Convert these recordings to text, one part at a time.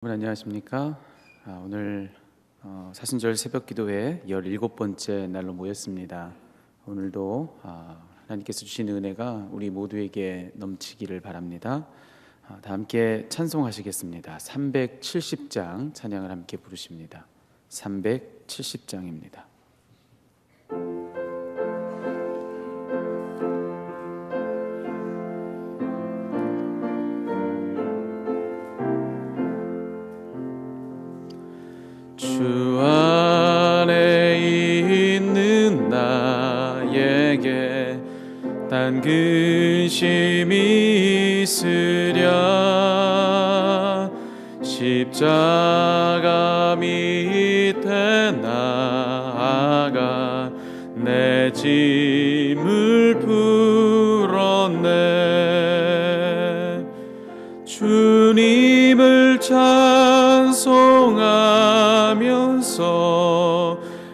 여러분 안녕하십니까? 오늘 사순절 새벽기도회 17번째 날로 모였습니다. 오늘도 하나님께서 주신 은혜가 우리 모두에게 넘치기를 바랍니다. 다 함께 찬송하시겠습니다. 370장 찬양을 함께 부르십니다. 370장입니다. 주 안에 있는 나에게 단 근심이 있으랴. 십자가 밑에 나아가 내 짐을 풀었네. 주님을 찬송하면서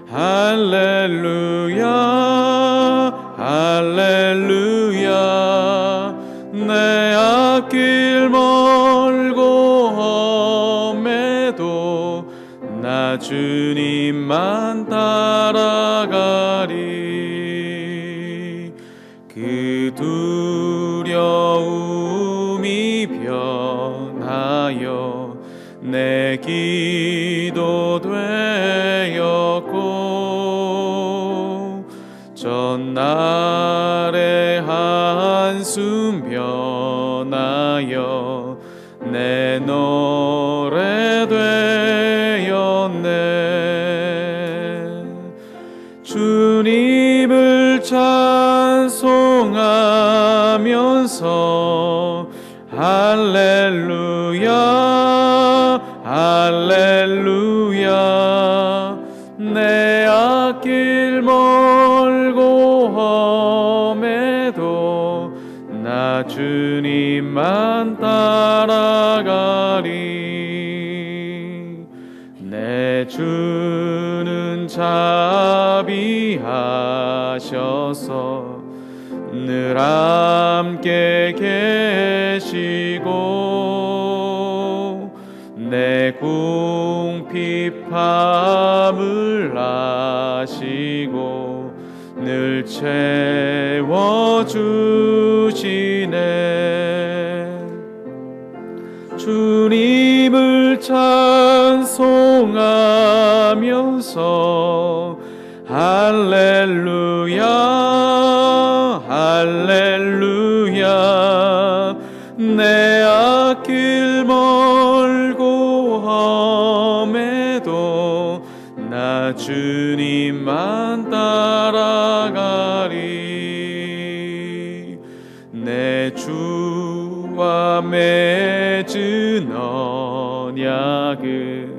할렐루야 할렐루야. 내 앞길 멀고 험해도 나 주님만 따라가리. 그 두려움이 변하여 내 기도 되었고, 전날의 한숨 변하여 내 노래 되었네. 주님을 찬송하면서 할렐루야 할렐루야. 내 앞길 멀고 험해도 나 주님만 따라가리. 내 주는 자비하셔서 늘 함께 계시고, 내 궁핍함을 아시고 늘 채워주시네. 주님을 찬송하면서 할렐루야 할렐루야. 내 앞길 멀고 험해도 나 주님만 따라가리. 내 주와 맺은 언약은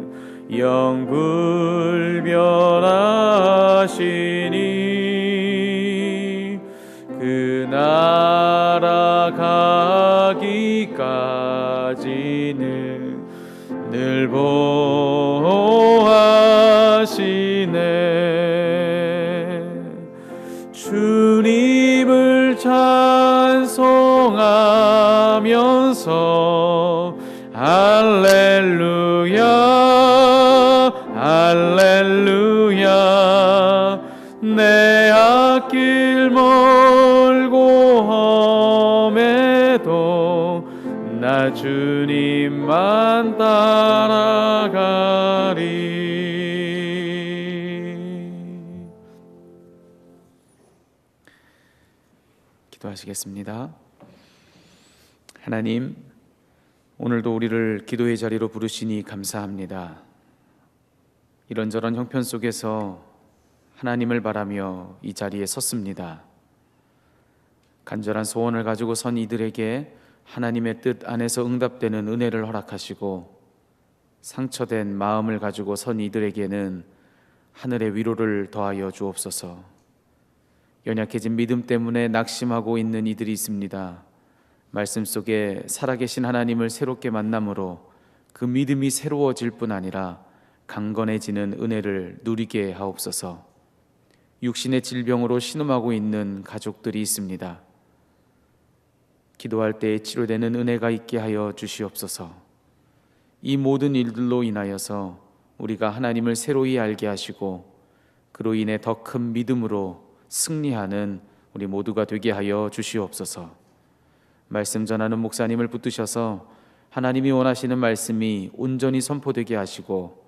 영불변하시니, 그 나라 가기까지는 늘 보호하시네. 주님을 찬송하면서 할렐루야 할렐루야. 내 앞길 멀고 험해도 나 주님만 따라가리. 기도하시겠습니다. 하나님, 오늘도 우리를 기도의 자리로 부르시니 감사합니다. 이런저런 형편 속에서 하나님을 바라며 이 자리에 섰습니다. 간절한 소원을 가지고 선 이들에게 하나님의 뜻 안에서 응답되는 은혜를 허락하시고, 상처된 마음을 가지고 선 이들에게는 하늘의 위로를 더하여 주옵소서. 연약해진 믿음 때문에 낙심하고 있는 이들이 있습니다. 말씀 속에 살아계신 하나님을 새롭게 만남으로 그 믿음이 새로워질 뿐 아니라 강건해지는 은혜를 누리게 하옵소서. 육신의 질병으로 신음하고 있는 가족들이 있습니다. 기도할 때에 치료되는 은혜가 있게 하여 주시옵소서. 이 모든 일들로 인하여서 우리가 하나님을 새로이 알게 하시고 그로 인해 더 큰 믿음으로 승리하는 우리 모두가 되게 하여 주시옵소서. 말씀 전하는 목사님을 붙드셔서 하나님이 원하시는 말씀이 온전히 선포되게 하시고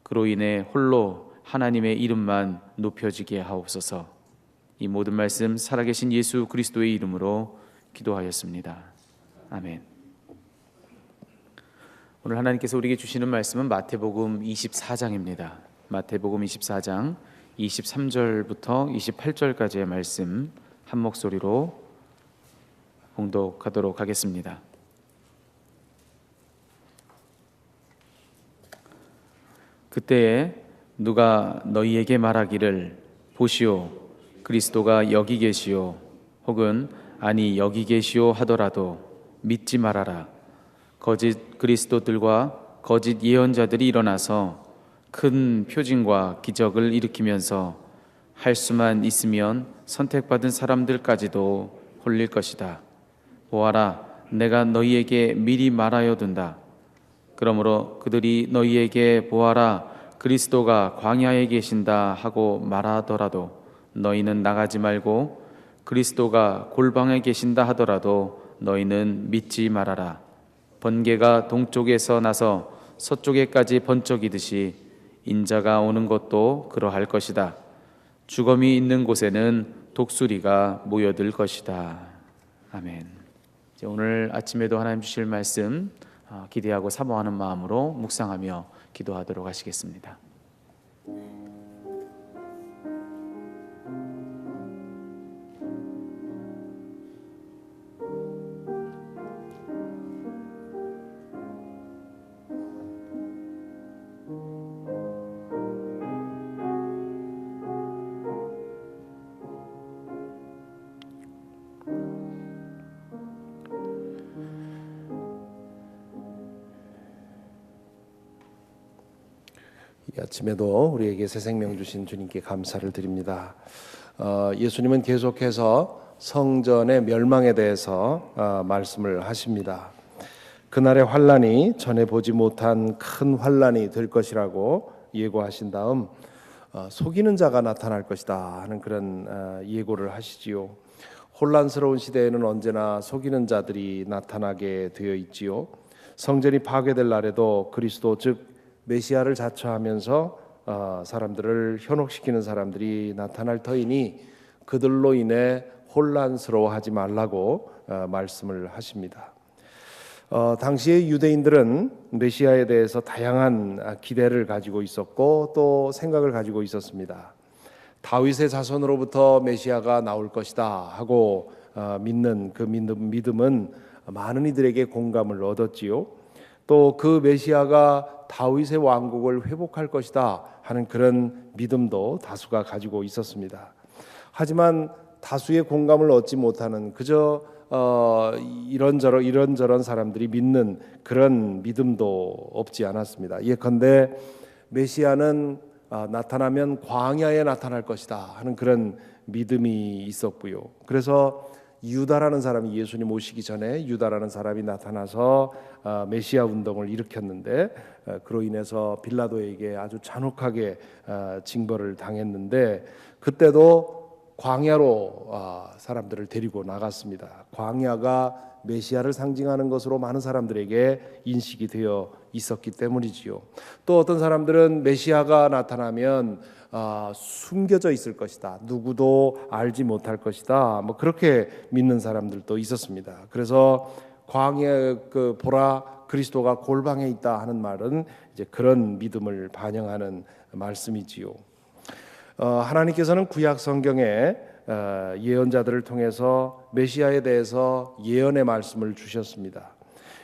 그로 인해 홀로 하나님의 이름만 높여지게 하옵소서. 이 모든 말씀 살아계신 예수 그리스도의 이름으로 기도하였습니다. 아멘. 오늘 하나님께서 우리에게 주시는 말씀은 마태복음 24장입니다. 마태복음 24장 23절부터 28절까지의 말씀 한 목소리로 봉독하도록 하겠습니다. 그때에 누가 너희에게 말하기를 보시오 그리스도가 여기 계시오 혹은 아니 여기 계시오 하더라도 믿지 말아라. 거짓 그리스도들과 거짓 예언자들이 일어나서 큰 표징과 기적을 일으키면서 할 수만 있으면 선택받은 사람들까지도 홀릴 것이다. 보아라, 내가 너희에게 미리 말하여 둔다. 그러므로 그들이 너희에게 보아라, 그리스도가 광야에 계신다 하고 말하더라도 너희는 나가지 말고 그리스도가 골방에 계신다 하더라도 너희는 믿지 말아라. 번개가 동쪽에서 나서 서쪽에까지 번쩍이듯이 인자가 오는 것도 그러할 것이다. 주검이 있는 곳에는 독수리가 모여들 것이다. 아멘. 오늘 아침에도 하나님 주실 말씀 기대하고 사모하는 마음으로 묵상하며 기도하도록 하시겠습니다. 이 아침에도 우리에게 새 생명 주신 주님께 감사를 드립니다. 예수님은 계속해서 성전의 멸망에 대해서 말씀을 하십니다. 그날의 환란이 전에 보지 못한 큰 환란이 될 것이라고 예고하신 다음 속이는 자가 나타날 것이다 하는 그런 예고를 하시지요. 혼란스러운 시대에는 언제나 속이는 자들이 나타나게 되어 있지요. 성전이 파괴될 날에도 그리스도 즉 메시아를 자처하면서 사람들을 현혹시키는 사람들이 나타날 터이니 그들로 인해 혼란스러워하지 말라고 말씀을 하십니다. 당시의 유대인들은 메시아에 대해서 다양한 기대를 가지고 있었고 또 생각을 가지고 있었습니다. 다윗의 자손으로부터 메시아가 나올 것이다 하고 믿는 그 믿음은 많은 이들에게 공감을 얻었지요. 또 그 메시아가 다윗의 왕국을 회복할 것이다 하는 그런 믿음도 다수가 가지고 있었습니다. 하지만 다수의 공감을 얻지 못하는 그저 이런저런 사람들이 믿는 그런 믿음도 없지 않았습니다. 예컨대 메시아는 나타나면 광야에 나타날 것이다 하는 그런 믿음이 있었고요. 그래서 유다라는 사람이 예수님 오시기 전에 유다라는 사람이 나타나서 메시아 운동을 일으켰는데 그로 인해서 빌라도에게 아주 잔혹하게 징벌을 당했는데 그때도 광야로 사람들을 데리고 나갔습니다. 광야가 메시아를 상징하는 것으로 많은 사람들에게 인식이 되어 있었기 때문이지요. 또 어떤 사람들은 메시아가 나타나면 숨겨져 있을 것이다. 누구도 알지 못할 것이다. 뭐 그렇게 믿는 사람들도 있었습니다. 그래서 광야에 보라 그리스도가 골방에 있다 하는 말은 이제 그런 믿음을 반영하는 말씀이지요. 하나님께서는 구약 성경에 예언자들을 통해서 메시아에 대해서 예언의 말씀을 주셨습니다.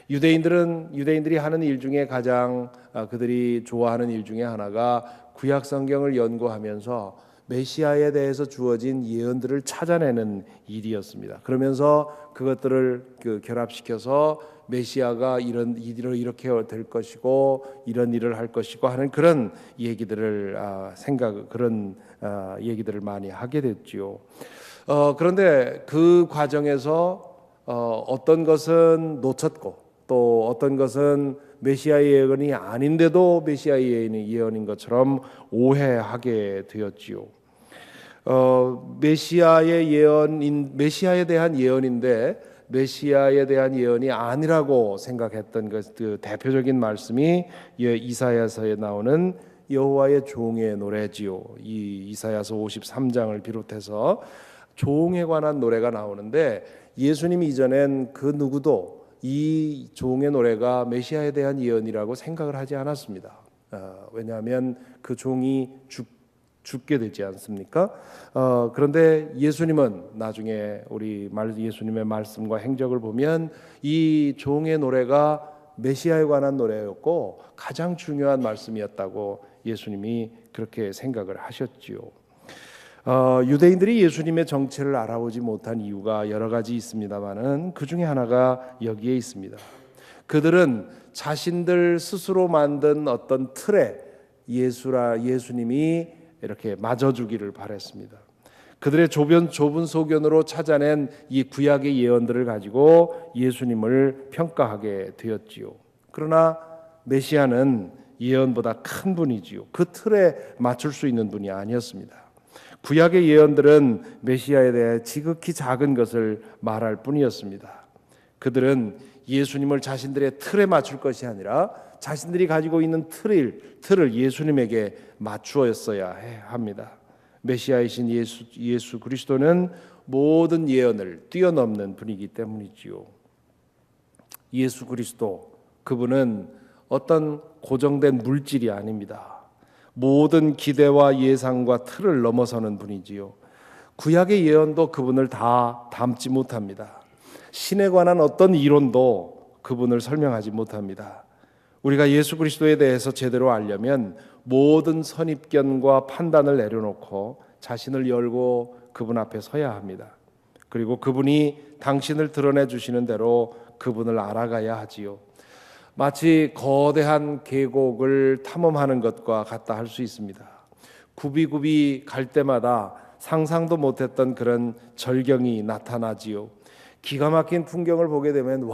유대인들이 하는 일 중에 가장 그들이 좋아하는 일 중에 하나가 구약 성경을 연구하면서 메시아에 대해서 주어진 예언들을 찾아내는 일이었습니다. 그러면서 그것들을 결합시켜서 메시아가 이렇게 될 것이고 이런 일을 할 것이고 하는 그런 얘기들을 그런 얘기들을 많이 하게 됐지요. 그런데 그 과정에서 어떤 것은 놓쳤고 또 어떤 것은 메시아의 예언이 아닌데도 메시아의 예언인 것처럼 오해하게 되었지요. 메시아에 대한 예언인데 메시아에 대한 예언이 아니라고 생각했던 그 대표적인 말씀이 이사야서에 나오는 여호와의 종의 노래지요. 이 이사야서 53장을 비롯해서 종에 관한 노래가 나오는데 예수님이 이전엔 그 누구도 이 종의 노래가 메시아에 대한 예언이라고 생각을 하지 않았습니다. 왜냐하면 그 종이 죽게 되지 않습니까? 그런데 예수님은 나중에 예수님의 말씀과 행적을 보면 이 종의 노래가 메시아에 관한 노래였고 가장 중요한 말씀이었다고 예수님이 그렇게 생각을 하셨지요. 유대인들이 예수님의 정체를 알아보지 못한 이유가 여러 가지 있습니다만은 그 중에 하나가 여기에 있습니다. 그들은 자신들 스스로 만든 어떤 틀에 예수님이 이렇게 맞아주기를 바랬습니다. 그들의 좁은 소견으로 찾아낸 이 구약의 예언들을 가지고 예수님을 평가하게 되었지요. 그러나 메시아는 예언보다 큰 분이지요. 그 틀에 맞출 수 있는 분이 아니었습니다. 구약의 예언들은 메시아에 대해 지극히 작은 것을 말할 뿐이었습니다. 그들은 예수님을 자신들의 틀에 맞출 것이 아니라 자신들이 가지고 있는 틀을 예수님에게 맞추었어야 합니다. 메시아이신 예수 그리스도는 모든 예언을 뛰어넘는 분이기 때문이지요. 예수 그리스도, 그분은 어떤 고정된 물질이 아닙니다. 모든 기대와 예상과 틀을 넘어서는 분이지요. 구약의 예언도 그분을 다 담지 못합니다. 신에 관한 어떤 이론도 그분을 설명하지 못합니다. 우리가 예수 그리스도에 대해서 제대로 알려면 모든 선입견과 판단을 내려놓고 자신을 열고 그분 앞에 서야 합니다. 그리고 그분이 당신을 드러내 주시는 대로 그분을 알아가야 하지요. 마치 거대한 계곡을 탐험하는 것과 같다 할 수 있습니다. 굽이굽이 갈 때마다 상상도 못했던 그런 절경이 나타나지요. 기가 막힌 풍경을 보게 되면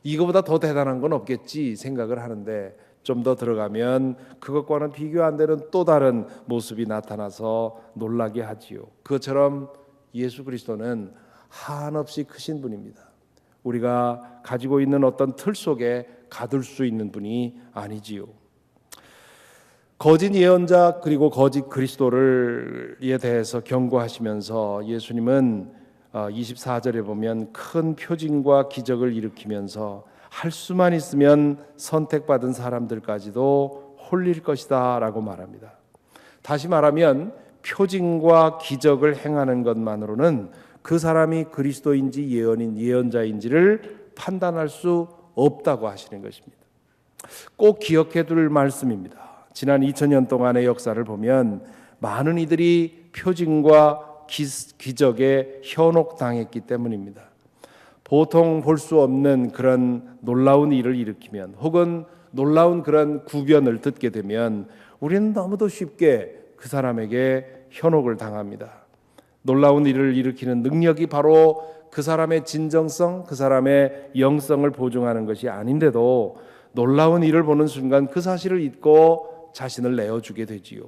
이거보다 더 대단한 건 없겠지 생각을 하는데 좀 더 들어가면 그것과는 비교 안 되는 또 다른 모습이 나타나서 놀라게 하지요. 그것처럼 예수 그리스도는 한없이 크신 분입니다. 우리가 가지고 있는 어떤 틀 속에 가둘 수 있는 분이 아니지요. 거짓 예언자 그리고 거짓 그리스도에 대해서 경고하시면서 예수님은 24절에 보면 큰 표징과 기적을 일으키면서 할 수만 있으면 선택받은 사람들까지도 홀릴 것이다 라고 말합니다. 다시 말하면 표징과 기적을 행하는 것만으로는 그 사람이 그리스도인지 예언자인지를 판단할 수 없다고 하시는 것입니다. 꼭 기억해 둘 말씀입니다. 지난 2000년 동안의 역사를 보면 많은 이들이 표징과 기적에 현혹당했기 때문입니다. 보통 볼 수 없는 그런 놀라운 일을 일으키면 혹은 놀라운 그런 구변을 듣게 되면 우리는 너무도 쉽게 그 사람에게 현혹을 당합니다. 놀라운 일을 일으키는 능력이 바로 그 사람의 진정성, 그 사람의 영성을 보증하는 것이 아닌데도 놀라운 일을 보는 순간 그 사실을 잊고 자신을 내어주게 되지요.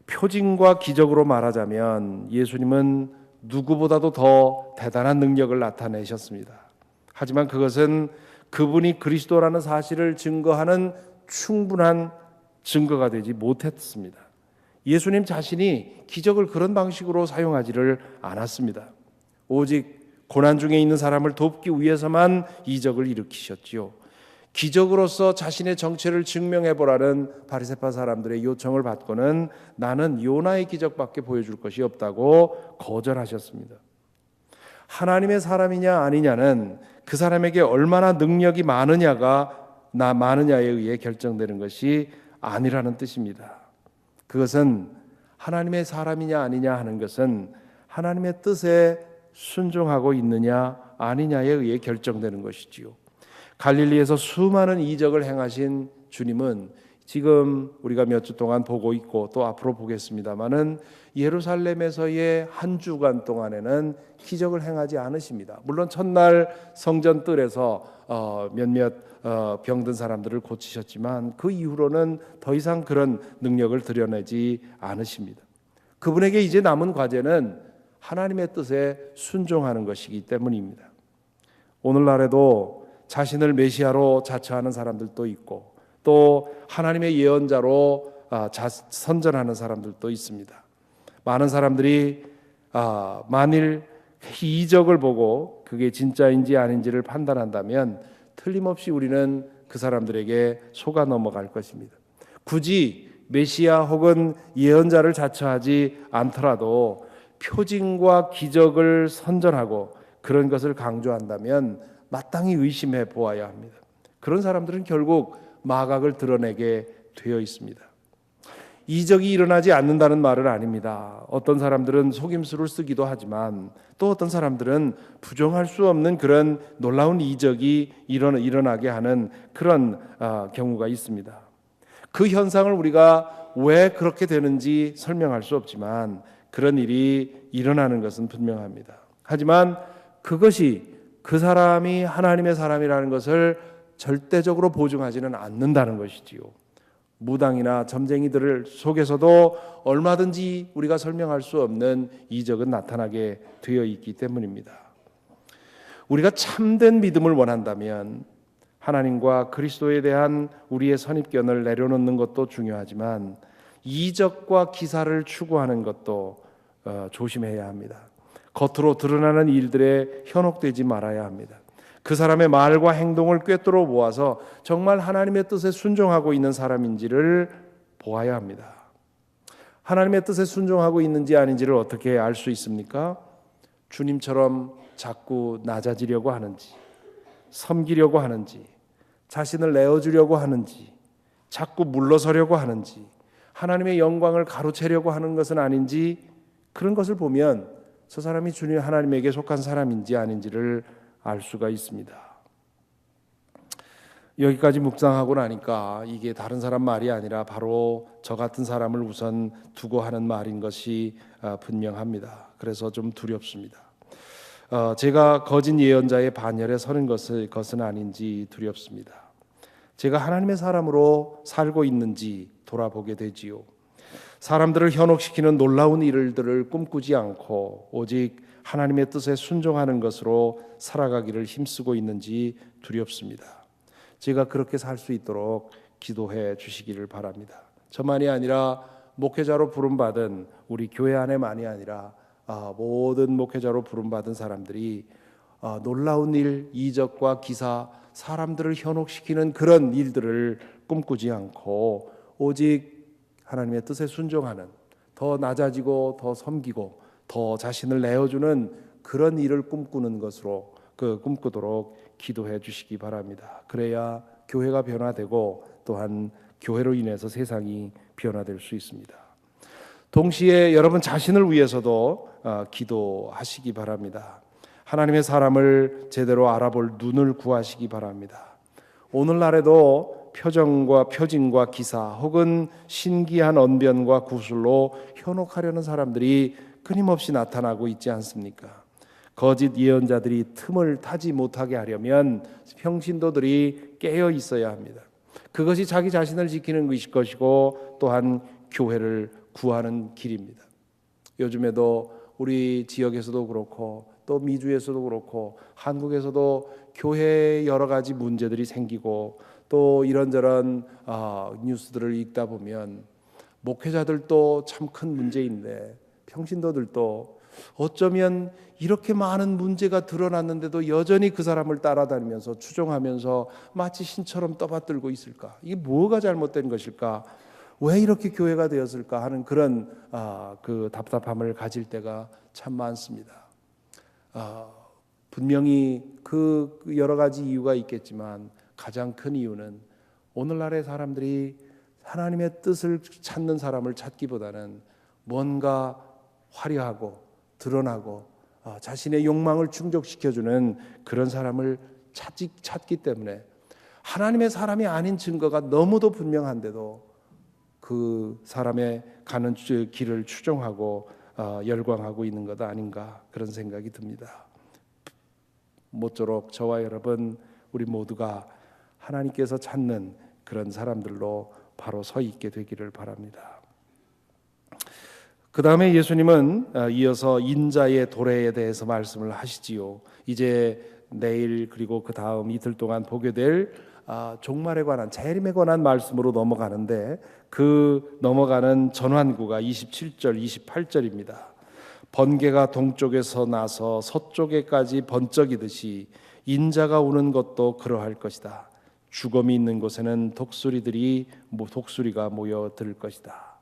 표징과 기적으로 말하자면 예수님은 누구보다도 더 대단한 능력을 나타내셨습니다. 하지만 그것은 그분이 그리스도라는 사실을 증거하는 충분한 증거가 되지 못했습니다. 예수님 자신이 기적을 그런 방식으로 사용하지를 않았습니다. 오직 고난 중에 있는 사람을 돕기 위해서만 이적을 일으키셨지요. 기적으로서 자신의 정체를 증명해보라는 바리새파 사람들의 요청을 받고는 나는 요나의 기적밖에 보여줄 것이 없다고 거절하셨습니다. 하나님의 사람이냐 아니냐는 그 사람에게 얼마나 능력이 많으냐에 의해 결정되는 것이 아니라는 뜻입니다. 그것은 하나님의 사람이냐 아니냐 하는 것은 하나님의 뜻에 순종하고 있느냐 아니냐에 의해 결정되는 것이지요. 갈릴리에서 수많은 이적을 행하신 주님은 지금 우리가 몇 주 동안 보고 있고 또 앞으로 보겠습니다마는 예루살렘에서의 한 주간 동안에는 기적을 행하지 않으십니다. 물론 첫날 성전 뜰에서 몇몇 병든 사람들을 고치셨지만 그 이후로는 더 이상 그런 능력을 드러내지 않으십니다. 그분에게 이제 남은 과제는 하나님의 뜻에 순종하는 것이기 때문입니다. 오늘날에도 자신을 메시아로 자처하는 사람들도 있고 또 하나님의 예언자로 선전하는 사람들도 있습니다. 많은 사람들이 만일 이적을 보고 그게 진짜인지 아닌지를 판단한다면 틀림없이 우리는 그 사람들에게 속아 넘어갈 것입니다. 굳이 메시아 혹은 예언자를 자처하지 않더라도 표징과 기적을 선전하고 그런 것을 강조한다면 마땅히 의심해 보아야 합니다. 그런 사람들은 결국 마각을 드러내게 되어 있습니다. 이적이 일어나지 않는다는 말은 아닙니다. 어떤 사람들은 속임수를 쓰기도 하지만 또 어떤 사람들은 부정할 수 없는 그런 놀라운 이적이 일어나게 하는 그런 경우가 있습니다. 그 현상을 우리가 왜 그렇게 되는지 설명할 수 없지만 그런 일이 일어나는 것은 분명합니다. 하지만 그것이 그 사람이 하나님의 사람이라는 것을 절대적으로 보증하지는 않는다는 것이지요. 무당이나 점쟁이들 속에서도 얼마든지 우리가 설명할 수 없는 이적은 나타나게 되어 있기 때문입니다. 우리가 참된 믿음을 원한다면 하나님과 그리스도에 대한 우리의 선입견을 내려놓는 것도 중요하지만 이적과 기사를 추구하는 것도 조심해야 합니다. 겉으로 드러나는 일들에 현혹되지 말아야 합니다. 그 사람의 말과 행동을 꿰뚫어 보아서 정말 하나님의 뜻에 순종하고 있는 사람인지를 보아야 합니다. 하나님의 뜻에 순종하고 있는지 아닌지를 어떻게 알 수 있습니까? 주님처럼 자꾸 낮아지려고 하는지, 섬기려고 하는지, 자신을 내어주려고 하는지, 자꾸 물러서려고 하는지, 하나님의 영광을 가로채려고 하는 것은 아닌지, 그런 것을 보면 저 사람이 주님 하나님에게 속한 사람인지 아닌지를 알 수가 있습니다. 여기까지 묵상하고 나니까 이게 다른 사람 말이 아니라 바로 저 같은 사람을 우선 두고 하는 말인 것이 분명합니다. 그래서 좀 두렵습니다. 제가 거짓 예언자의 반열에 서는 것은 아닌지 두렵습니다. 제가 하나님의 사람으로 살고 있는지 돌아보게 되지요. 사람들을 현혹시키는 놀라운 일들을 꿈꾸지 않고 오직 하나님의 뜻에 순종하는 것으로 살아가기를 힘쓰고 있는지 두렵습니다. 제가 그렇게 살 수 있도록 기도해 주시기를 바랍니다. 저만이 아니라 목회자로 부름받은 우리 교회 안에만이 아니라 모든 목회자로 부름받은 사람들이 놀라운 일, 이적과 기사, 사람들을 현혹시키는 그런 일들을 꿈꾸지 않고 오직 하나님의 뜻에 순종하는, 더 낮아지고 더 섬기고 더 자신을 내어주는 그런 일을 꿈꾸는 것으로 꿈꾸도록 기도해 주시기 바랍니다. 그래야 교회가 변화되고 또한 교회로 인해서 세상이 변화될 수 있습니다. 동시에 여러분 자신을 위해서도 기도하시기 바랍니다. 하나님의 사람을 제대로 알아볼 눈을 구하시기 바랍니다. 오늘날에도 표징과 기사 혹은 신기한 언변과 구술로 현혹하려는 사람들이 끊임없이 나타나고 있지 않습니까? 거짓 예언자들이 틈을 타지 못하게 하려면 평신도들이 깨어 있어야 합니다. 그것이 자기 자신을 지키는 것이고 또한 교회를 구하는 길입니다. 요즘에도 우리 지역에서도 그렇고 또 미주에서도 그렇고 한국에서도 교회에 여러 가지 문제들이 생기고 또 이런저런 뉴스들을 읽다 보면 목회자들도 참 큰 문제인데 평신도들도 어쩌면 이렇게 많은 문제가 드러났는데도 여전히 그 사람을 따라다니면서 추종하면서 마치 신처럼 떠받들고 있을까? 이게 뭐가 잘못된 것일까? 왜 이렇게 교회가 되었을까 하는 그런 그 답답함을 가질 때가 참 많습니다. 분명히 그 여러 가지 이유가 있겠지만 가장 큰 이유는 오늘날의 사람들이 하나님의 뜻을 찾는 사람을 찾기보다는 뭔가 화려하고 드러나고 자신의 욕망을 충족시켜주는 그런 사람을 찾기 때문에 하나님의 사람이 아닌 증거가 너무도 분명한데도 그 사람의 가는 길을 추종하고 열광하고 있는 것 아닌가 그런 생각이 듭니다. 모쪼록 저와 여러분 우리 모두가 하나님께서 찾는 그런 사람들로 바로 서 있게 되기를 바랍니다. 그 다음에 예수님은 이어서 인자의 도래에 대해서 말씀을 하시지요. 이제 내일 그리고 그 다음 이틀 동안 보게 될 종말에 관한, 재림에 관한 말씀으로 넘어가는데, 그 넘어가는 전환구가 27절 28절입니다. 번개가 동쪽에서 나서 서쪽에까지 번쩍이듯이 인자가 오는 것도 그러할 것이다. 죽음이 있는 곳에는 독수리가 모여들 것이다.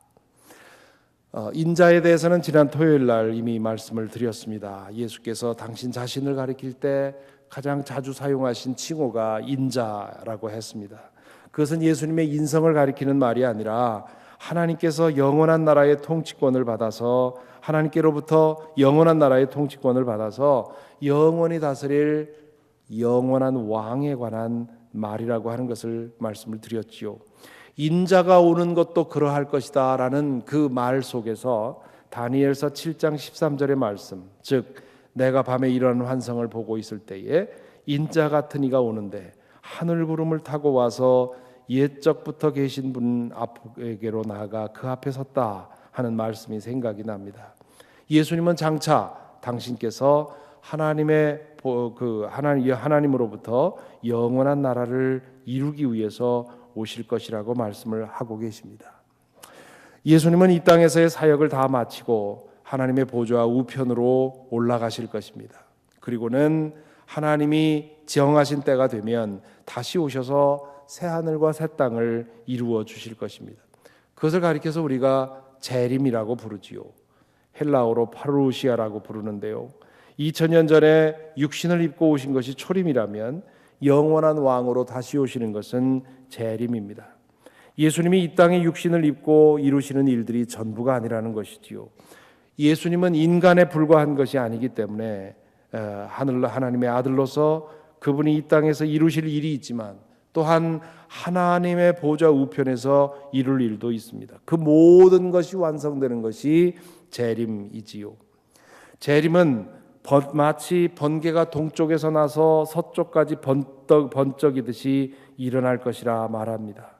인자에 대해서는 지난 토요일 날 이미 말씀을 드렸습니다. 예수께서 당신 자신을 가리킬 때 가장 자주 사용하신 칭호가 인자라고 했습니다. 그것은 예수님의 인성을 가리키는 말이 아니라 하나님께서 영원한 나라의 통치권을 받아서, 하나님께로부터 영원한 나라의 통치권을 받아서 영원히 다스릴 영원한 왕에 관한 말이라고 하는 것을 말씀을 드렸지요. 인자가 오는 것도 그러할 것이다 라는 그 말 속에서 다니엘서 7장 13절의 말씀, 즉 내가 밤에 이러한 환상을 보고 있을 때에 인자 같은 이가 오는데 하늘 구름을 타고 와서 옛적부터 계신 분 앞에게로 나아가 그 앞에 섰다 하는 말씀이 생각이 납니다. 예수님은 장차 당신께서 하나님으로부터 영원한 나라를 이루기 위해서 오실 것이라고 말씀을 하고 계십니다. 예수님은 이 땅에서의 사역을 다 마치고 하나님의 보좌 우편으로 올라가실 것입니다. 그리고는 하나님이 정하신 때가 되면 다시 오셔서 새 하늘과 새 땅을 이루어 주실 것입니다. 그것을 가리켜서 우리가 재림이라고 부르지요. 헬라어로 파루시아라고 부르는데요. 2000년 전에 육신을 입고 오신 것이 초림이라면 영원한 왕으로 다시 오시는 것은 재림입니다. 예수님이 이 땅에 육신을 입고 이루시는 일들이 전부가 아니라는 것이지요. 예수님은 인간에 불과한 것이 아니기 때문에 하나님의 아들로서 그분이 이 땅에서 이루실 일이 있지만 또한 하나님의 보좌 우편에서 이룰 일도 있습니다. 그 모든 것이 완성되는 것이 재림이지요. 재림은 마치 번개가 동쪽에서 나서 서쪽까지 번쩍이듯이 일어날 것이라 말합니다.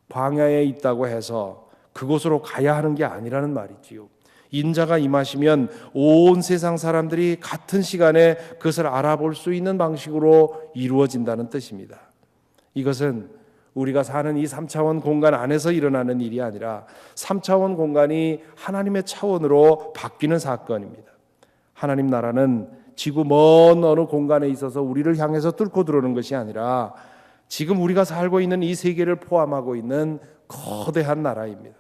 광야에 있다고 해서 그곳으로 가야 하는 게 아니라는 말이지요. 인자가 임하시면 온 세상 사람들이 같은 시간에 그것을 알아볼 수 있는 방식으로 이루어진다는 뜻입니다. 이것은 우리가 사는 이 3차원 공간 안에서 일어나는 일이 아니라 3차원 공간이 하나님의 차원으로 바뀌는 사건입니다. 하나님 나라는 지구 먼 어느 공간에 있어서 우리를 향해서 뚫고 들어오는 것이 아니라 지금 우리가 살고 있는 이 세계를 포함하고 있는 거대한 나라입니다.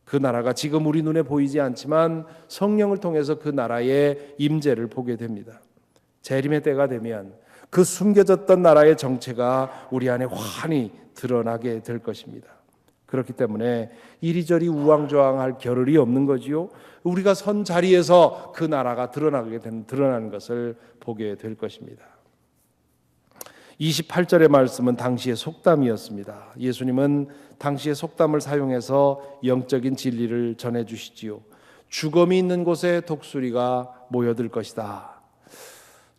그 나라가 지금 우리 눈에 보이지 않지만 성령을 통해서 그 나라의 임재를 보게 됩니다. 재림의 때가 되면 그 숨겨졌던 나라의 정체가 우리 안에 환히 드러나게 될 것입니다. 그렇기 때문에 이리저리 우왕좌왕할 겨를이 없는 거지요. 우리가 선 자리에서 그 나라가 드러나는 것을 보게 될 것입니다. 28절의 말씀은 당시의 속담이었습니다. 예수님은 당시의 속담을 사용해서 영적인 진리를 전해주시지요. 죽음이 있는 곳에 독수리가 모여들 것이다.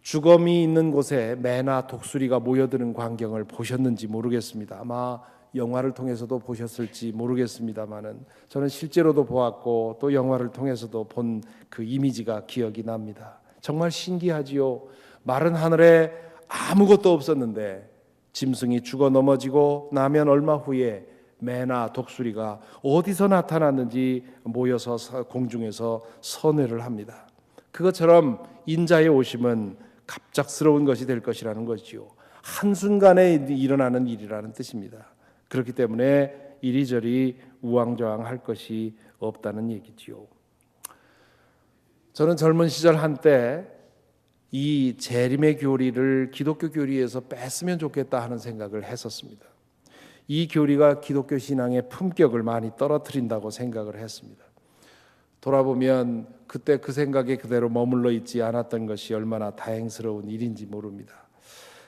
죽음이 있는 곳에 매나 독수리가 모여드는 광경을 보셨는지 모르겠습니다. 아마 영화를 통해서도 보셨을지 모르겠습니다만은 저는 실제로도 보았고 또 영화를 통해서도 본 그 이미지가 기억이 납니다. 정말 신기하지요. 마른 하늘에 아무것도 없었는데 짐승이 죽어 넘어지고 나면 얼마 후에 매나 독수리가 어디서 나타났는지 모여서 공중에서 선회를 합니다. 그것처럼 인자의 오심은 갑작스러운 것이 될 것이라는 것이요. 한순간에 일어나는 일이라는 뜻입니다. 그렇기 때문에 이리저리 우왕좌왕할 것이 없다는 얘기지요. 저는 젊은 시절 한때 이 재림의 교리를 기독교 교리에서 뺐으면 좋겠다 하는 생각을 했었습니다. 이 교리가 기독교 신앙의 품격을 많이 떨어뜨린다고 생각을 했습니다. 돌아보면 그때 그 생각에 그대로 머물러 있지 않았던 것이 얼마나 다행스러운 일인지 모릅니다.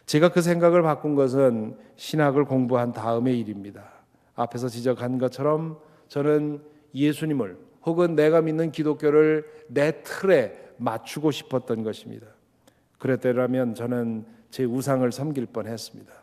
제가 그 생각을 바꾼 것은 신학을 공부한 다음의 일입니다. 앞에서 지적한 것처럼 저는 예수님을 혹은 내가 믿는 기독교를 내 틀에 맞추고 싶었던 것입니다. 그랬더라면 저는 제 우상을 섬길 뻔했습니다.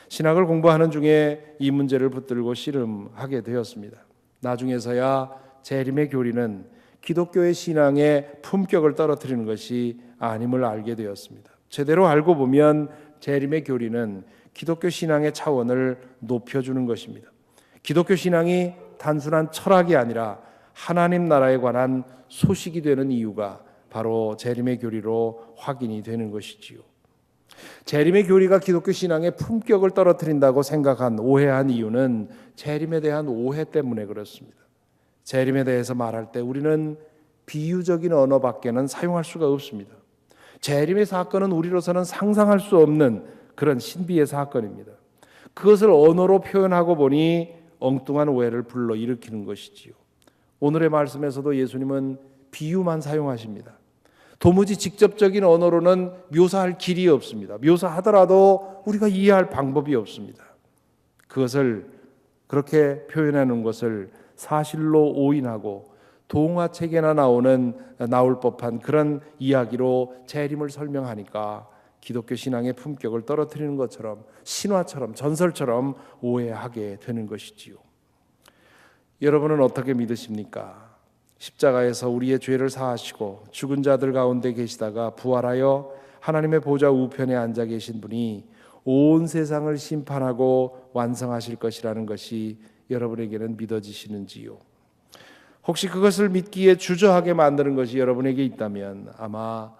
신학을 공부하는 중에 이 문제를 붙들고 씨름하게 되었습니다. 나중에서야 재림의 교리는 기독교의 신앙의 품격을 떨어뜨리는 것이 아님을 알게 되었습니다. 제대로 알고 보면 재림의 교리는 기독교 신앙의 차원을 높여주는 것입니다. 기독교 신앙이 단순한 철학이 아니라 하나님 나라에 관한 소식이 되는 이유가 바로 재림의 교리로 확인이 되는 것이지요. 재림의 교리가 기독교 신앙의 품격을 떨어뜨린다고 생각한 오해한 이유는 재림에 대한 오해 때문에 그렇습니다. 재림에 대해서 말할 때 우리는 비유적인 언어밖에는 사용할 수가 없습니다. 재림의 사건은 우리로서는 상상할 수 없는 그런 신비의 사건입니다. 그것을 언어로 표현하고 보니 엉뚱한 오해를 불러일으키는 것이지요. 오늘의 말씀에서도 예수님은 비유만 사용하십니다. 도무지 직접적인 언어로는 묘사할 길이 없습니다. 묘사하더라도 우리가 이해할 방법이 없습니다. 그것을 그렇게 표현하는 것을 사실로 오인하고 동화책에나 나올 법한 그런 이야기로 재림을 설명하니까 기독교 신앙의 품격을 떨어뜨리는 것처럼 신화처럼 전설처럼 오해하게 되는 것이지요. 여러분은 어떻게 믿으십니까? 십자가에서 우리의 죄를 사하시고 죽은 자들 가운데 계시다가 부활하여 하나님의 보좌 우편에 앉아 계신 분이 온 세상을 심판하고 완성하실 것이라는 것이 여러분에게는 믿어지시는지요? 혹시 그것을 믿기에 주저하게 만드는 것이 여러분에게 있다면 아마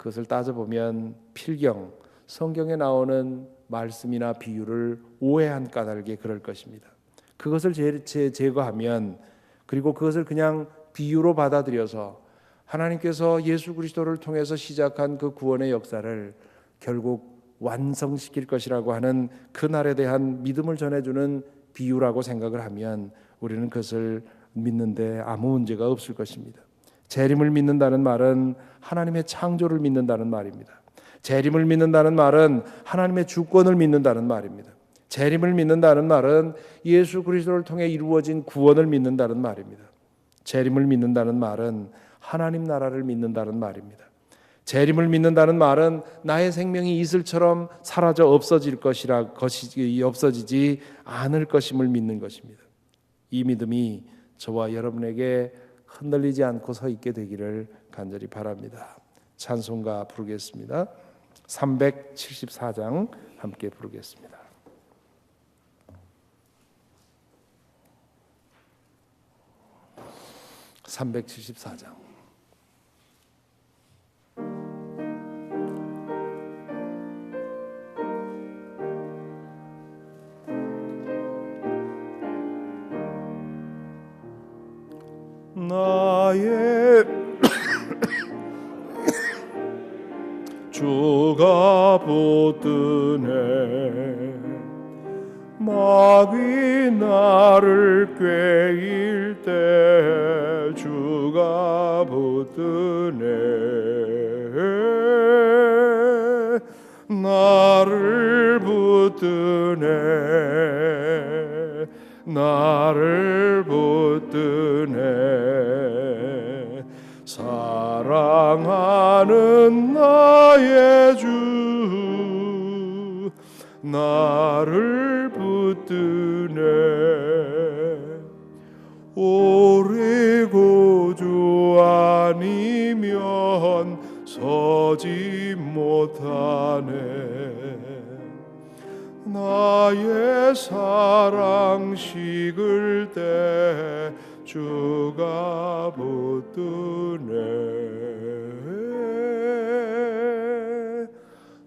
그것을 따져보면 필경, 성경에 나오는 말씀이나 비유를 오해한 까닭에 그럴 것입니다. 그것을 제거하면, 그리고 그것을 그냥 비유로 받아들여서 하나님께서 예수 그리스도를 통해서 시작한 그 구원의 역사를 결국 완성시킬 것이라고 하는 그날에 대한 믿음을 전해주는 비유라고 생각을 하면 우리는 그것을 믿는데 아무 문제가 없을 것입니다. 재림을 믿는다는 말은 하나님의 창조를 믿는다는 말입니다. 재림을 믿는다는 말은 하나님의 주권을 믿는다는 말입니다. 재림을 믿는다는 말은 예수 그리스도를 통해 이루어진 구원을 믿는다는 말입니다. 재림을 믿는다는 말은 하나님 나라를 믿는다는 말입니다. 재림을 믿는다는 말은 나의 생명이 이슬처럼 사라져 없어지지 않을 것임을 믿는 것입니다. 이 믿음이 저와 여러분에게 흔들리지 않고 서 있게 되기를 간절히 바랍니다. 찬송가 부르겠습니다. 374장 함께 부르겠습니다. (374장) 나의 주가 붙드네 마귀 나를 꾀일 때 주가 붙드네 나를 붙드네 사랑하는 나의 주 나를 붙드네 오래 고주 아니면 서지 못하네 나의 사랑 식을 때 주가 붙드네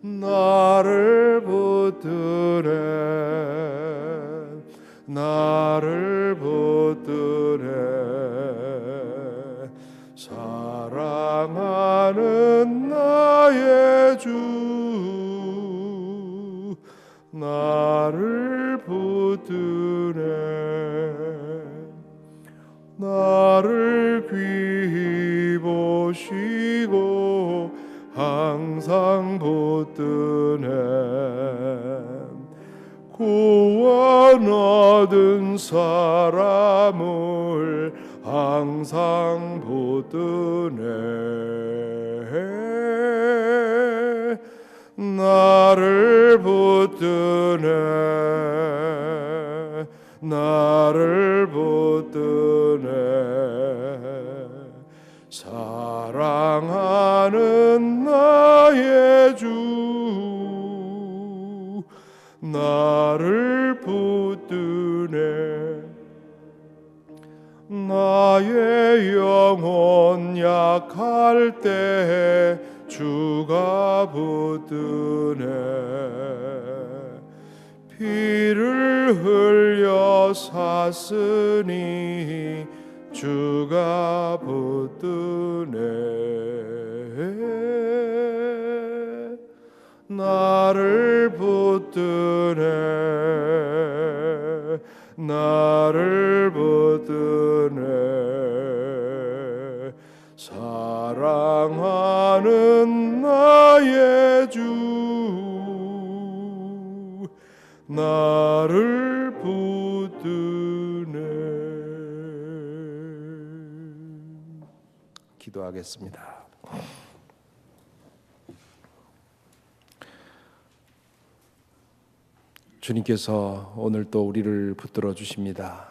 나를 붙드네 사랑하는 나의 주 나를 붙드네 나를 귀히 보시고 항상 붙드네 구원 얻은 사람을 항상 붙드네 나를 붙드네 나를 붙드네 사랑하는 나의 주 나를 붙드네 나의 영혼 약할 때 주가 붙드네 피를 흘려 샀으니 주가 붙드네 나를 붙드네 나를 붙드네 사랑하는 나의 주 나를 붙드네 기도하겠습니다. 주님께서 오늘 또 우리를 붙들어 주십니다.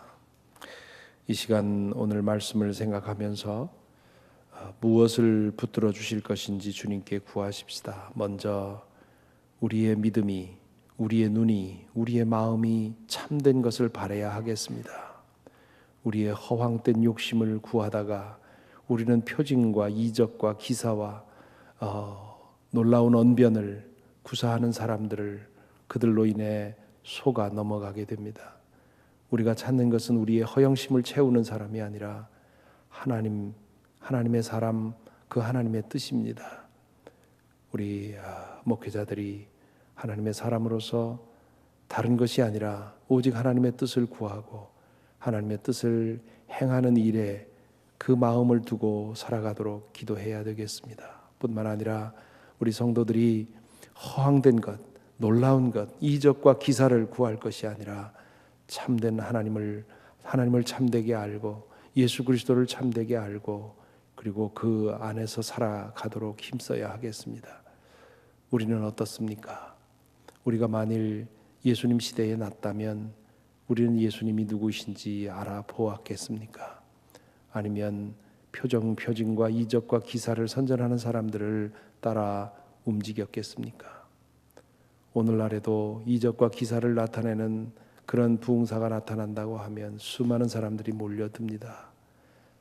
이 시간 오늘 말씀을 생각하면서 무엇을 붙들어 주실 것인지 주님께 구하십시다. 먼저 우리의 믿음이, 우리의 눈이, 우리의 마음이 참된 것을 바라야 하겠습니다. 우리의 허황된 욕심을 구하다가 우리는 표징과 이적과 기사와 놀라운 언변을 구사하는 사람들을 그들로 인해 속아 넘어가게 됩니다. 우리가 찾는 것은 우리의 허영심을 채우는 사람이 아니라 하나님의 사람, 그 하나님의 뜻입니다. 우리 목회자들이 하나님의 사람으로서 다른 것이 아니라 오직 하나님의 뜻을 구하고 하나님의 뜻을 행하는 일에 그 마음을 두고 살아가도록 기도해야 되겠습니다. 뿐만 아니라 우리 성도들이 허황된 것, 놀라운 것, 이적과 기사를 구할 것이 아니라 참된 하나님을 참되게 알고 예수 그리스도를 참되게 알고 그리고 그 안에서 살아가도록 힘써야 하겠습니다. 우리는 어떻습니까? 우리가 만일 예수님 시대에 났다면 우리는 예수님이 누구신지 알아보았겠습니까? 아니면 표징과 이적과 기사를 선전하는 사람들을 따라 움직였겠습니까? 오늘날에도 이적과 기사를 나타내는 그런 부흥사가 나타난다고 하면 수많은 사람들이 몰려듭니다.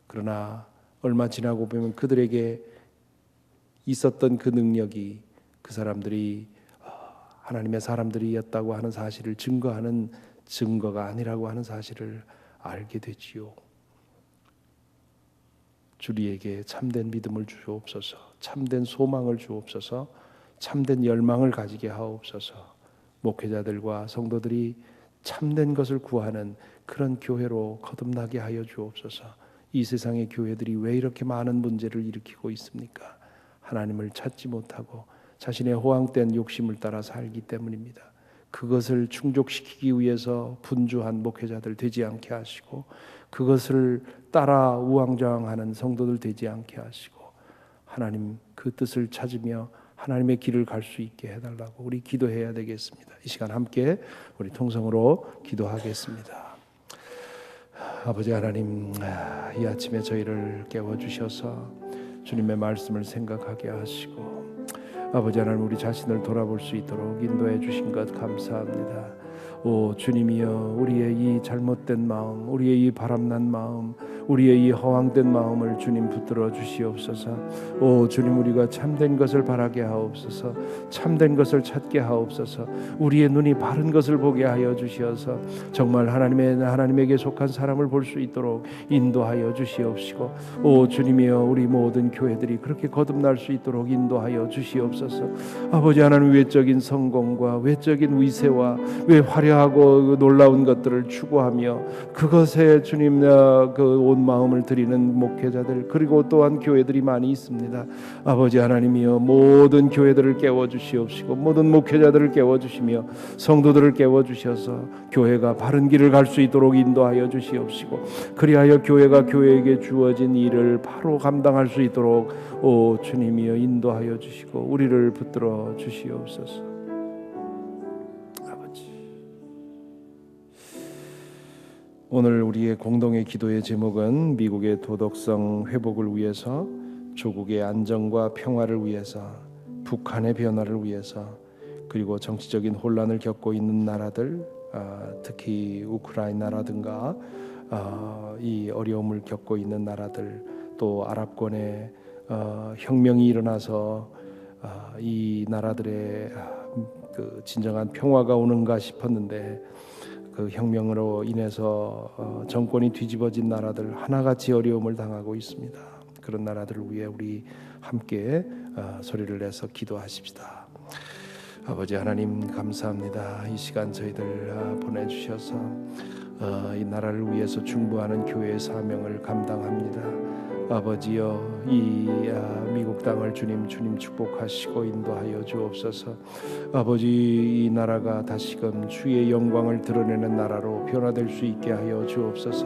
그러나 얼마 지나고 보면 그들에게 있었던 그 능력이 그 사람들이 하나님의 사람들이었다고 하는 사실을 증거하는 증거가 아니라고 하는 사실을 알게 되지요. 주리에게 참된 믿음을 주옵소서, 참된 소망을 주옵소서, 참된 열망을 가지게 하옵소서. 목회자들과 성도들이 참된 것을 구하는 그런 교회로 거듭나게 하여 주옵소서. 이 세상의 교회들이 왜 이렇게 많은 문제를 일으키고 있습니까? 하나님을 찾지 못하고 자신의 호황된 욕심을 따라 살기 때문입니다. 그것을 충족시키기 위해서 분주한 목회자들 되지 않게 하시고 그것을 따라 우왕좌왕하는 성도들 되지 않게 하시고 하나님 그 뜻을 찾으며 하나님의 길을 갈 수 있게 해달라고 우리 기도해야 되겠습니다. 이 시간 함께 우리 통성으로 기도하겠습니다. 아버지 하나님, 이 아침에 저희를 깨워주셔서 주님의 말씀을 생각하게 하시고 아버지 하나님 우리 자신을 돌아볼 수 있도록 인도해 주신 것 감사합니다. 오 주님이여, 우리의 이 잘못된 마음, 우리의 이 바람난 마음, 우리의 이 허황된 마음을 주님 붙들어 주시옵소서. 오 주님, 우리가 참된 것을 바라게 하옵소서. 참된 것을 찾게 하옵소서. 우리의 눈이 바른 것을 보게 하여 주시어서 정말 하나님에게 속한 사람을 볼 수 있도록 인도하여 주시옵시고, 오 주님이여, 우리 모든 교회들이 그렇게 거듭날 수 있도록 인도하여 주시옵소서. 아버지 하나님, 외적인 성공과 외적인 위세와 화려하고 놀라운 것들을 추구하며 그것에 주님 그 온 마음을 드리는 목회자들 그리고 또한 교회들이 많이 있습니다. 아버지 하나님이여 모든 교회들을 깨워주시옵시고 모든 목회자들을 깨워주시며 성도들을 깨워주셔서 교회가 바른 길을 갈 수 있도록 인도하여 주시옵시고 그리하여 교회가 교회에게 주어진 일을 바로 감당할 수 있도록 오 주님이여 인도하여 주시고 우리를 붙들어 주시옵소서. 아버지, 오늘 우리의 공동의 기도의 제목은 미국의 도덕성 회복을 위해서, 조국의 안정과 평화를 위해서, 북한의 변화를 위해서, 그리고 정치적인 혼란을 겪고 있는 나라들, 특히 우크라이나라든가 이 어려움을 겪고 있는 나라들, 또 아랍권에 혁명이 일어나서 이 나라들의 그 진정한 평화가 오는가 싶었는데 그 혁명으로 인해서 정권이 뒤집어진 나라들 하나같이 어려움을 당하고 있습니다. 그런 나라들을 위해 우리 함께 소리를 내서 기도하십시다. 아버지 하나님 감사합니다. 이 시간 저희들 보내주셔서 이 나라를 위해서 중보하는 교회의 사명을 감당합니다. 아버지여 이 미국 땅을 주님 축복하시고 인도하여 주옵소서. 아버지 이 나라가 다시금 주의 영광을 드러내는 나라로 변화될 수 있게 하여 주옵소서.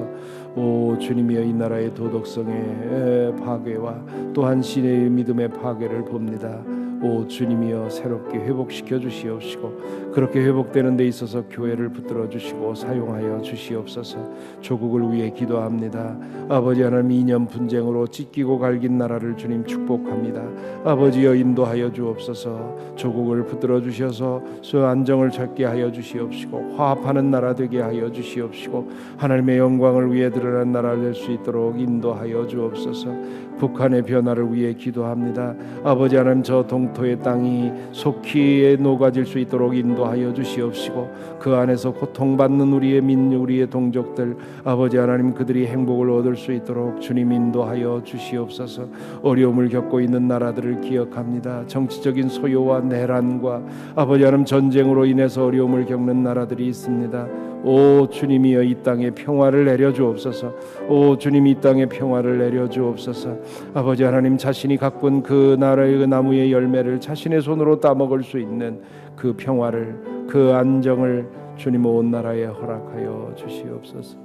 오 주님이여 이 나라의 도덕성의 파괴와 또한 신의 믿음의 파괴를 봅니다. 오 주님이여 새롭게 회복시켜 주시옵시고 그렇게 회복되는 데 있어서 교회를 붙들어 주시고 사용하여 주시옵소서. 조국을 위해 기도합니다. 아버지 하나님 이념 분쟁으로 찢기고 갈긴 나라를 주님 축복합니다. 아버지여 인도하여 주옵소서. 조국을 붙들어 주셔서 안정을 찾게 하여 주시옵시고 화합하는 나라 되게 하여 주시옵시고 하나님의 영광을 위해 드러난 나라 될 수 있도록 인도하여 주옵소서. 북한의 변화를 위해 기도합니다. 아버지 하나님 저 동토의 땅이 속히 녹아질 수 있도록 인도하여 주시옵시고 그 안에서 고통받는 우리의 민족 우리의 동족들 아버지 하나님 그들이 행복을 얻을 수 있도록 주님 인도하여 주시옵소서. 어려움을 겪고 있는 나라들을 기억합니다. 정치적인 소요와 내란과 아버지 하나님 전쟁으로 인해서 어려움을 겪는 나라들이 있습니다. 오 주님이여 이 땅에 평화를 내려 주옵소서. 오 주님 이 땅에 평화를 내려 주옵소서. 아버지 하나님 자신이 가꾼 그 나라의 그 나무의 열매를 자신의 손으로 따먹을 수 있는 그 평화를 그 안정을 주님 온 나라에 허락하여 주시옵소서.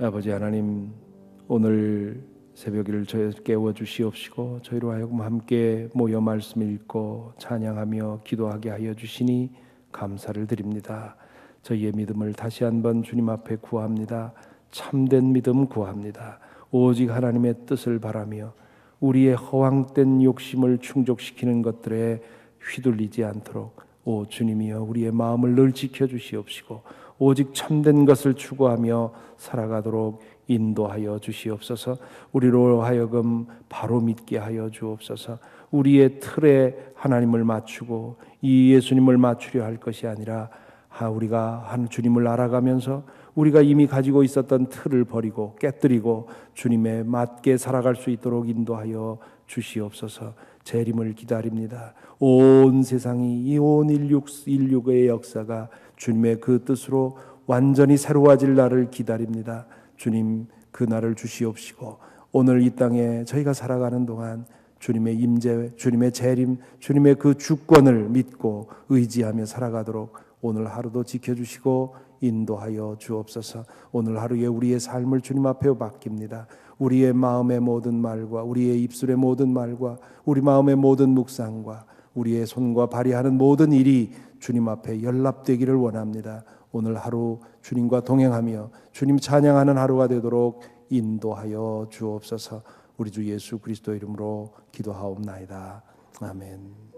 아버지 하나님 오늘 새벽을 저희 깨워 주시옵시고 저희로 하여금 함께 모여 말씀 읽고 찬양하며 기도하게 하여 주시니 감사를 드립니다. 저희의 믿음을 다시 한번 주님 앞에 구합니다. 참된 믿음 구합니다. 오직 하나님의 뜻을 바라며 우리의 허황된 욕심을 충족시키는 것들에 휘둘리지 않도록 오 주님이여 우리의 마음을 늘 지켜주시옵시고 오직 참된 것을 추구하며 살아가도록 인도하여 주시옵소서. 우리로 하여금 바로 믿게 하여 주옵소서. 우리의 틀에 하나님을 맞추고 이 예수님을 맞추려 할 것이 아니라 우리가 한 주님을 알아가면서 우리가 이미 가지고 있었던 틀을 버리고 깨뜨리고 주님에 맞게 살아갈 수 있도록 인도하여 주시옵소서. 재림을 기다립니다. 온 세상이 이 온 인류의 역사가 주님의 그 뜻으로 완전히 새로워질 날을 기다립니다. 주님 그 날을 주시옵시고 오늘 이 땅에 저희가 살아가는 동안 주님의 임재, 주님의 재림, 주님의 그 주권을 믿고 의지하며 살아가도록 오늘 하루도 지켜주시고 인도하여 주옵소서. 오늘 하루에 우리의 삶을 주님 앞에 맡깁니다. 우리의 마음의 모든 말과 우리의 입술의 모든 말과 우리 마음의 모든 묵상과 우리의 손과 발휘하는 모든 일이 주님 앞에 연락되기를 원합니다. 오늘 하루 주님과 동행하며 주님 찬양하는 하루가 되도록 인도하여 주옵소서. 우리 주 예수 그리스도 이름으로 기도하옵나이다. 아멘.